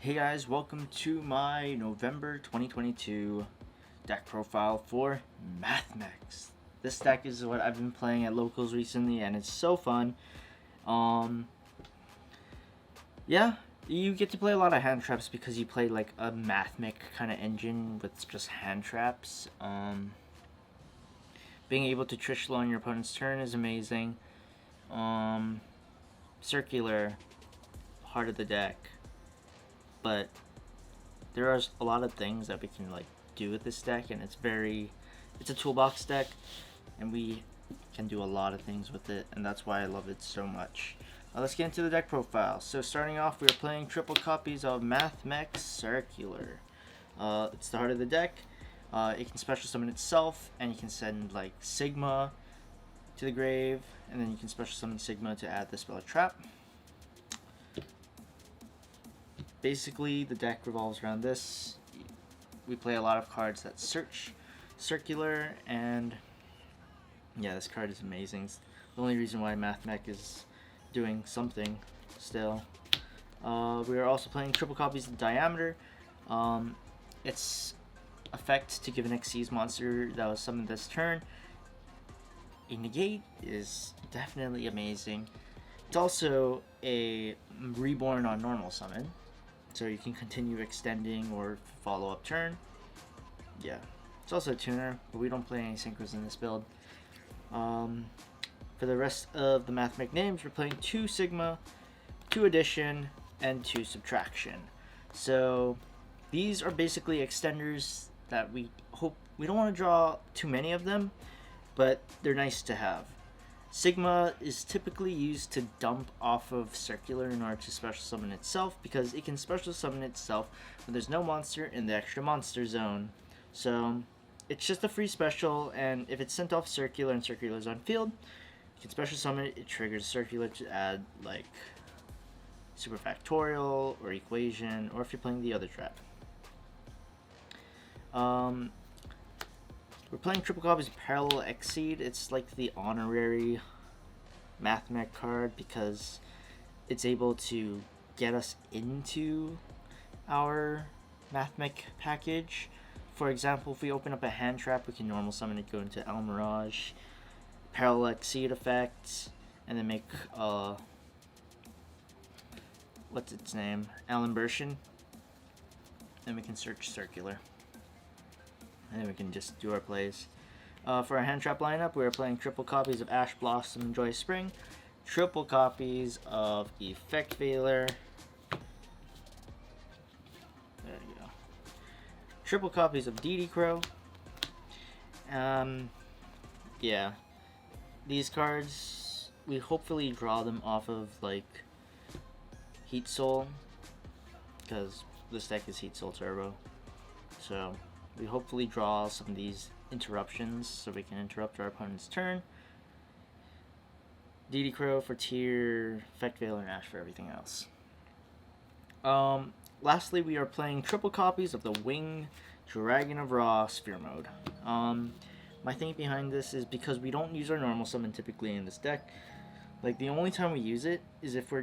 Hey guys, welcome to my November 2022 deck profile for Mathmech. This deck is what I've been playing at locals recently and it's so fun. Yeah, you get to play a lot of hand traps because you play like a Mathmech kind of engine with just hand traps. Being able to Trishula on your opponent's turn is amazing. Circular, heart of the deck. But there are a lot of things that we can like do with this deck, and it's a toolbox deck, and we can do a lot of things with it, and that's why I love it so much. Let's get into the deck profile. So starting off, we're playing triple copies of Mathmech Circular. It's the heart of the deck. It can special summon itself, and you can send like Sigma to the grave, and then you can special summon Sigma to add the spell trap. Basically, the deck revolves around this. We play a lot of cards that search Circular, and yeah, this card is amazing. It's the only reason why Mathmech is doing something still. We are also playing triple copies of Diameter. Its effect to give an Xyz monster that was summoned this turn a negate is definitely amazing. It's also a reborn on normal summon, so you can continue extending or follow up turn. Yeah, it's also a tuner, but we don't play any synchros in this build. For the rest of the Mathmech names, we're playing 2 Sigma, 2 Addition, and 2 Subtraction. So these are basically extenders that we don't want to draw too many of them, but they're nice to have. Sigma is typically used to dump off of Circular in order to special summon itself, because it can special summon itself when there's no monster in the extra monster zone. So it's just a free special, and if it's sent off Circular and Circular is on field, you can special summon it. It triggers Circular to add like Super Factorial or Equation, or if you're playing the other trap. We're playing triple copies of Parallel Exceed. It's like the honorary Mathmech card because it's able to get us into our Mathmech package. For example, if we open up a hand trap, we can normal summon it, go into El Mirage, Parallel Exceed effect, and then make what's its name? Alimbertion. Then we can search Circular. And then we can just do our plays. For our hand trap lineup, we are playing triple copies of Ash Blossom and Joy Spring, triple copies of Effect Veiler. There you go. Triple copies of DD Crow. Yeah. These cards, we hopefully draw them off of like Heat Soul, because this deck is Heat Soul Turbo. So we hopefully draw some of these interruptions so we can interrupt our opponent's turn. DD Crow for tier, Effect Veiler, and Ash for everything else. Lastly, we are playing triple copies of the Wing Dragon of Ra Sphere Mode. My thinking behind this is because we don't use our normal summon typically in this deck. Like, the only time we use it is if we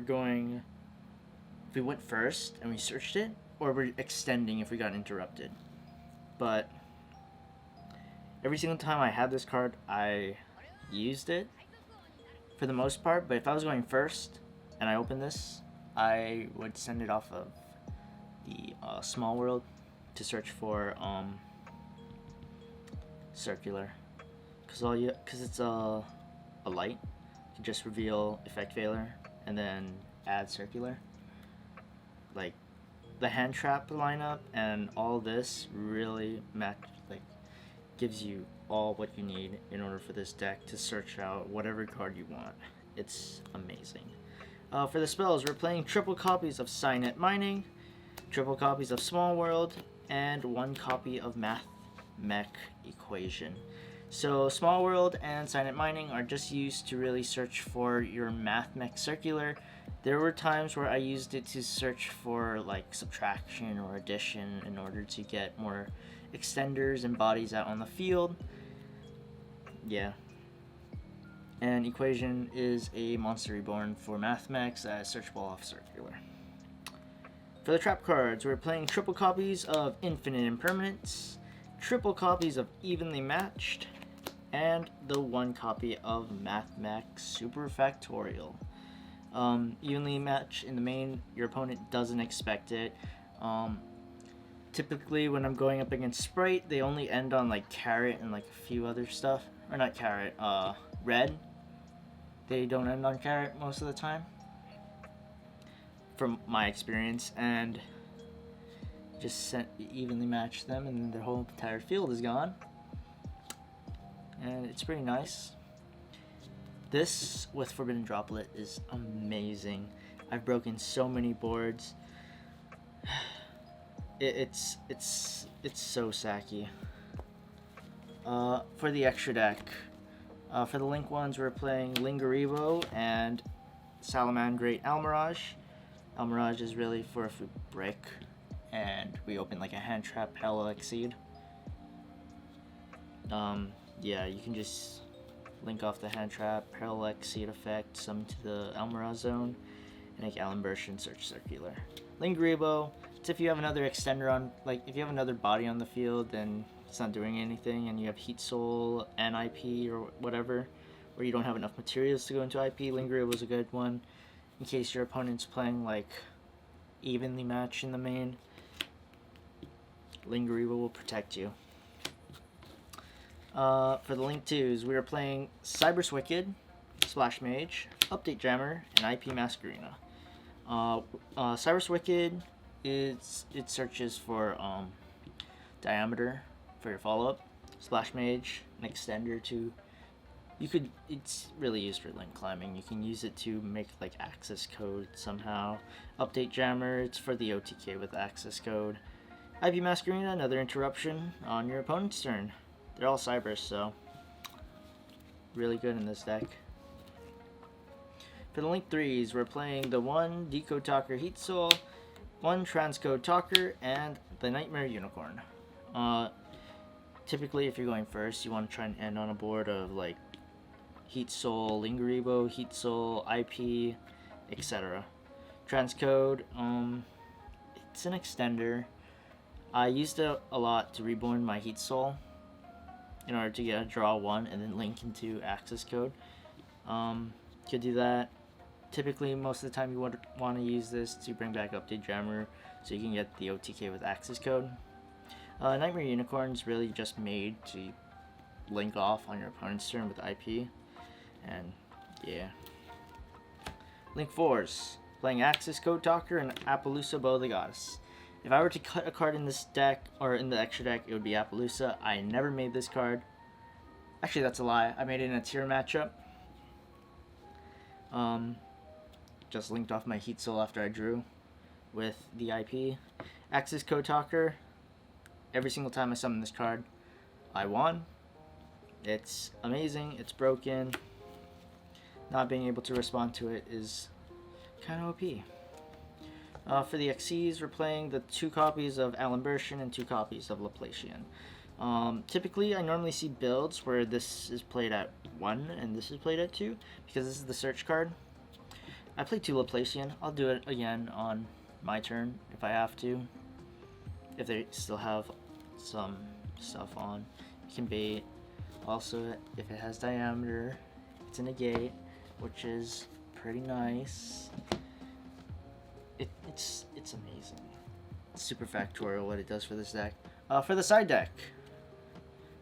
went first and we searched it, or we're extending if we got interrupted. But every single time I had this card, I used it for the most part. But if I was going first and I opened this, I would send it off of the Small World to search for Circular, because it's a light. You can just reveal Effect Veiler and then add Circular. Like, the hand trap lineup and all this really gives you all what you need in order for this deck to search out whatever card you want. It's amazing. For the spells, we're playing triple copies of Signet Mining, triple copies of Small World, and 1 copy of Mathmech Equation. So Small World and Signet Mining are just used to really search for your Mathmech Circular. There were times where I used it to search for like Subtraction or Addition in order to get more extenders and bodies out on the field. Yeah. And Equation is a monster reborn for Mathmech that is searchable off Circular. For the trap cards, we're playing triple copies of Infinite Impermanence, triple copies of Evenly Matched, and the one copy of Mathmech Super Factorial. Evenly matched in the main, your opponent doesn't expect it. Typically, when I'm going up against Sprite, they only end on like Carrot and like a few other stuff. Or not Carrot, Red. They don't end on Carrot most of the time, from my experience, and just evenly match them, and their whole entire field is gone. And it's pretty nice. This with Forbidden Droplet is amazing. I've broken so many boards. It's so sacky. For the extra deck, for the Link ones, we're playing Lingaribo and Salamandrate Almirage. Almirage is really for if we break and we open like a hand trap Hell Exceed. Yeah, you can just link off the hand trap, Parallel Exceed effect, summon to the Almirage zone, and make Allen Burst and Search Circular. Lingaribo, it's if you have another extender on, like if you have another body on the field, then it's not doing anything, and you have Heat Soul and IP or whatever, or you don't have enough materials to go into IP. Lingaribo is a good one in case your opponent's playing like evenly matched in the main. Lingaribo will protect you. For the Link 2s, we are playing Cyberse Wicked, Splash Mage, Update Jammer, and IP Masquerena. Cyberse Wicked, it searches for diameter for your follow-up. Splash Mage, an extender to... it's really used for link climbing. You can use it to make like access code somehow. Update Jammer, it's for the OTK with access code. IP Masquerena, another interruption on your opponent's turn. They're all Cyberse, so really good in this deck. For the Link 3s, we're playing the one Decode Talker Heat Soul, one Transcode Talker, and the Nightmare Unicorn. Typically, if you're going first, you want to try and end on a board of like Heat Soul, Lingaribo, Heat Soul, IP, etc. Transcode, it's an extender. I used it a lot to reborn my Heat Soul in order to get a draw one and then link into access code. Could do that. Typically, most of the time you want to use this to bring back Update Jammer so you can get the OTK with access code. Nightmare Unicorn is really just made to link off on your opponent's turn with IP. And yeah. Link 4s, playing Access Code Talker and Appaloosa Bow the Goddess. If I were to cut a card in this deck, or in the extra deck, it would be Appaloosa. I never made this card. Actually, that's a lie. I made it in a tier matchup. Just linked off my Heat Soul after I drew with the IP. Access Code Talker. Every single time I summon this card, I won. It's amazing. It's broken. Not being able to respond to it is kind of OP. For the XCs, we're playing the 2 copies of Allen Burschen and 2 copies of Laplacian. Typically, I normally see builds where this is played at 1 and this is played at 2, because this is the search card. I play 2 Laplacian. I'll do it again on my turn if I have to. If they still have some stuff on. You can bait. Also, if it has diameter, it's a negate, which is pretty nice. It's amazing. It's super factorial what it does for this deck. For the side deck,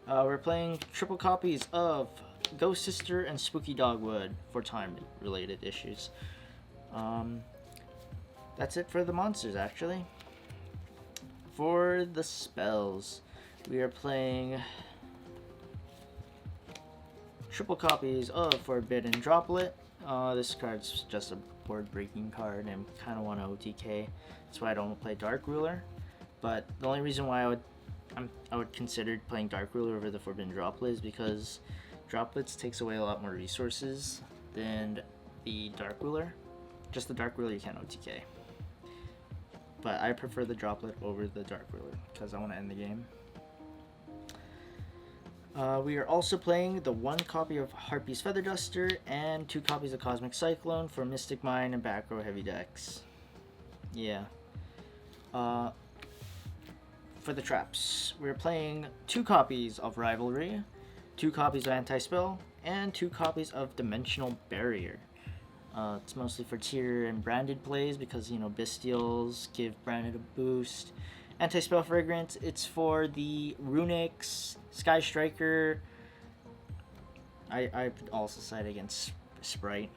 we're playing triple copies of Ghost Sister and Spooky Dogwood for time-related issues. That's it for the monsters, actually. For the spells, we are playing triple copies of Forbidden Droplet. This card's just a board-breaking card and kind of want to OTK. That's why I don't play Dark Ruler. But the only reason why I would consider playing Dark Ruler over the Forbidden Droplet is because Droplets takes away a lot more resources than the Dark Ruler. Just the Dark Ruler you can't OTK. But I prefer the Droplet over the Dark Ruler because I want to end the game. We are also playing the 1 copy of Harpy's Feather Duster and 2 copies of Cosmic Cyclone for Mystic Mine and back row heavy decks. Yeah. For the traps, we're playing 2 copies of Rivalry, 2 copies of Anti-Spell, and 2 copies of Dimensional Barrier. It's mostly for tier and branded plays because, you know, Bestials give branded a boost. Anti-Spell Fragrance, it's for the Runics, Sky Striker. I also side against Sprite.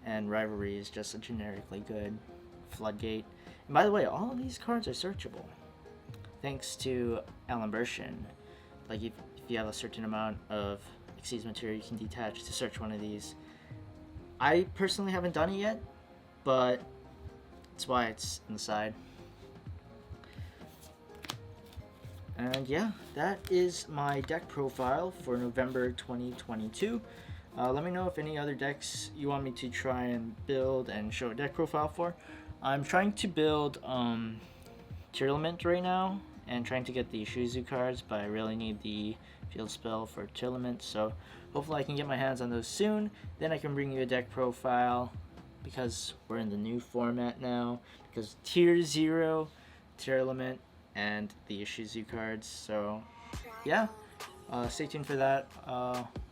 And Rivalry is just a generically good Floodgate. And by the way, all of these cards are searchable. Thanks to Alan Bershin. Like, if you have a certain amount of Exceeds material, you can detach to search one of these. I personally haven't done it yet, but that's why it's inside. And yeah, that is my deck profile for November 2022. Let me know if any other decks you want me to try and build and show a deck profile for. I'm trying to build Tournament right now and trying to get the Shizu cards, but I really need the field spell for Tournament, so hopefully I can get my hands on those soon. Then I can bring you a deck profile because we're in the new format now, because Tier 0, Tournament, and the Shizu cards. So yeah, stay tuned for that.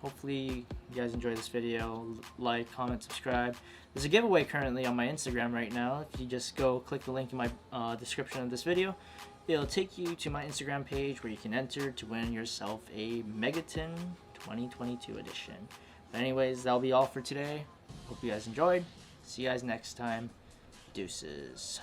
Hopefully you guys enjoy this video. Like, comment, subscribe. There's a giveaway currently on my Instagram right now. If you just go click the link in my description of this video, it'll take you to my Instagram page where you can enter to win yourself a Megaton 2022 edition. But anyways, that'll be all for today. Hope you guys enjoyed. See you guys next time. Deuces.